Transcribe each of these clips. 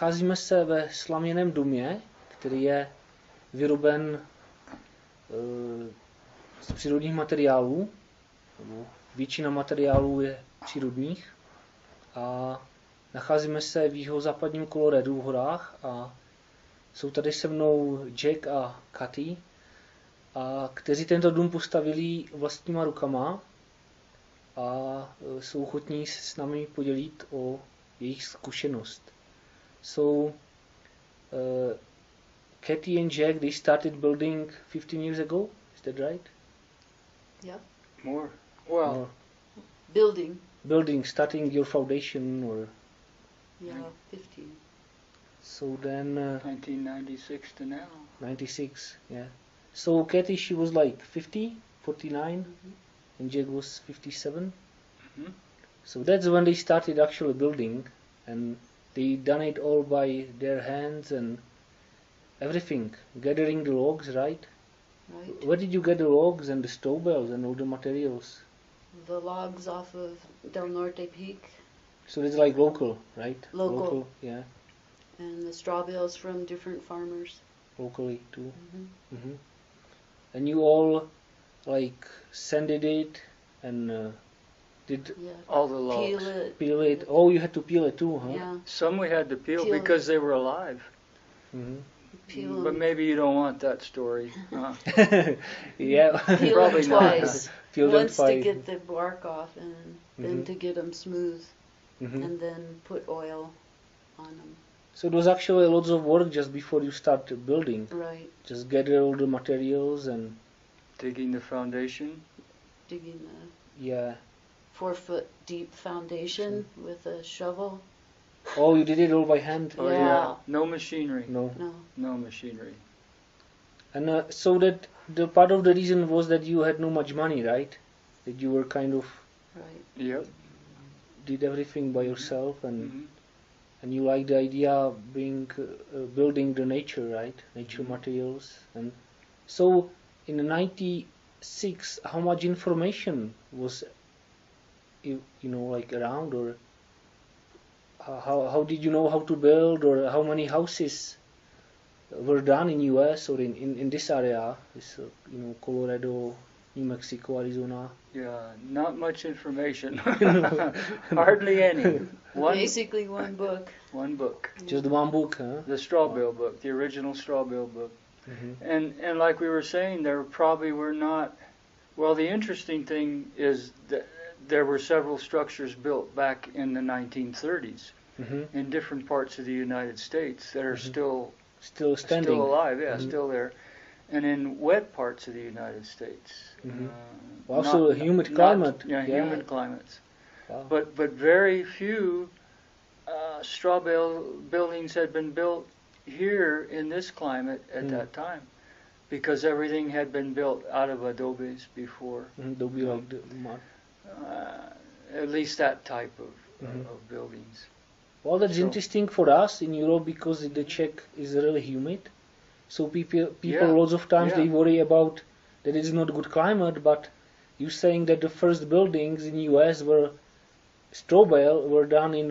Nacházíme se ve slaměném domě, který je vyroben z přírodních materiálů. Většina materiálů je přírodních. A nacházíme se v jihozápadním Coloradu v horách a jsou tady se mnou Jack a Katy, a kteří tento dům postavili vlastníma rukama a jsou ochotní se s námi podělit o jejich zkušenost. So, Katy and Jack, they started building 15 years ago, is that right? Yeah. More. Well, Or Building. starting your foundation, or Yeah, 15. so then 1996 to now. 96, yeah. So Katy, she was like 50, 49, and Jack was 57. Mhm. So that's when they started actually building, and they done it all by their hands and everything, gathering the logs, right? Right. Where did you get the logs and the stove bells and all the materials? The logs off of Del Norte Peak So it's like local, right? Local. Yeah, and the straw bales from different farmers. locally too. Mhm. Hmm. And you all like sanded it and did Yeah. All the logs. Peel it. peel it. Oh, you had to peel it too, huh? Yeah. Some we had to peel Peel because they were alive. Hmm. Peel But them. maybe you don't want that story. Yeah. Peel Probably them not. twice. Peel them Once to twice. get the bark off, and then Mhm. to get them smooth, Mhm. and then put oil on them. So it was actually lots of work just before you start building. Right. Just gather all the materials and Digging the foundation. Digging the yeah. 4-foot deep foundation with a shovel. Oh, you did it all by hand? Oh Yeah. No machinery. No. No. No machinery. And so that the part of the reason was that you had no much money, right? That you were kind of Right. Yep. did everything by yourself, and Mhm. and you like the idea of being building the nature, right? Nature materials. And so in the 96, how much information was like around, or how did you know how to build, or how many houses were done in US or in this area, this Colorado, New Mexico, Arizona? Yeah, not much information. Hardly any. Basically one book. One book. Just one book, huh? The straw bale book, the original straw bale book. Mhm. And like we were saying, there probably were not. Well, the interesting thing is that there were several structures built back in the 1930s Mhm. in different parts of the United States that are Still still standing. alive. Yeah, Mhm. still there, and in wet parts of the United States. Mhm. Uh, Also not- a humid not- climate. Yeah, Yeah. humid climates. Wow. But very few straw bale buildings had been built here in this climate at that time, because everything had been built out of adobes before. They'll be like the mud. At least that type of Mhm. of buildings. Well, that's So- interesting for us in Europe because the Czech is really humid. So people Yeah. lots of times Yeah. they worry about that it's not a good climate. But you're saying that the first buildings in US were done in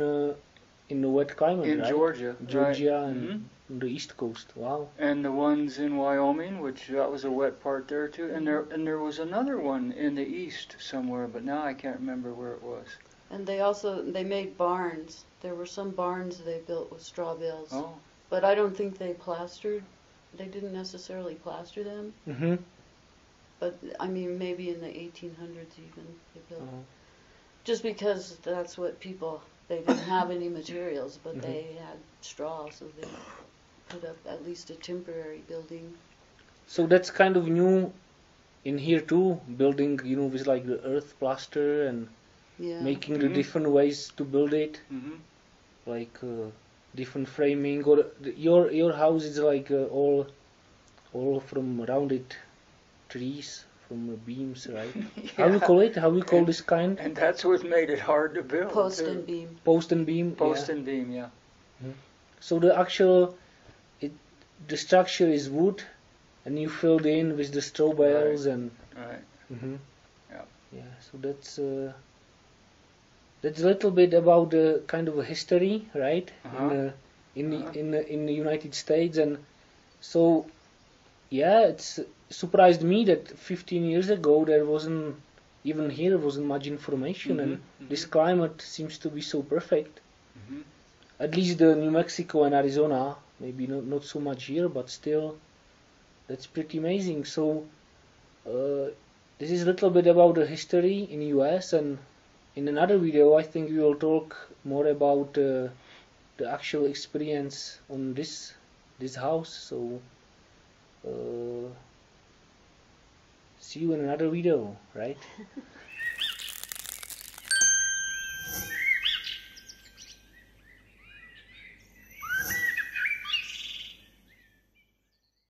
the wet climate, In right? Georgia, Georgia right. and Mhm. on the East Coast. Wow. And the ones in Wyoming, which that was a wet part there too. And there was another one in the east somewhere, but now I can't remember where it was. And they made barns. There were some barns they built with straw bales. Oh, But I don't think they didn't necessarily plaster them. Mm-hmm. But I mean, maybe in the 1800s even they built. Uh-huh. Just because that's what they didn't have any materials, but Mhm. they had straw, so they put up at least a temporary building. So that's kind of new in here too, building, with like the earth plaster and Yeah. making the Mhm. different ways to build it, hmm like different framing. Or your house is like all from rounded trees from beams, right? How do you call it? How do you call this kind? And that's what made it hard to build. Post too. and beam. Post and beam. Post yeah. and beam, yeah. So the structure is wood, and you filled in with the straw bales and. Right. Mhm. Yeah. Yeah. So that's a little bit about the kind of a history, right? Uh-huh. in the United States, and so yeah, it's surprised me that 15 years ago there wasn't much information, and this climate seems to be so perfect. At least the New Mexico and Arizona, maybe not so much here, but still, that's pretty amazing. So this is a little bit about the history in US, and in another video I think we will talk more about the actual experience on this house. So see you in another video, right?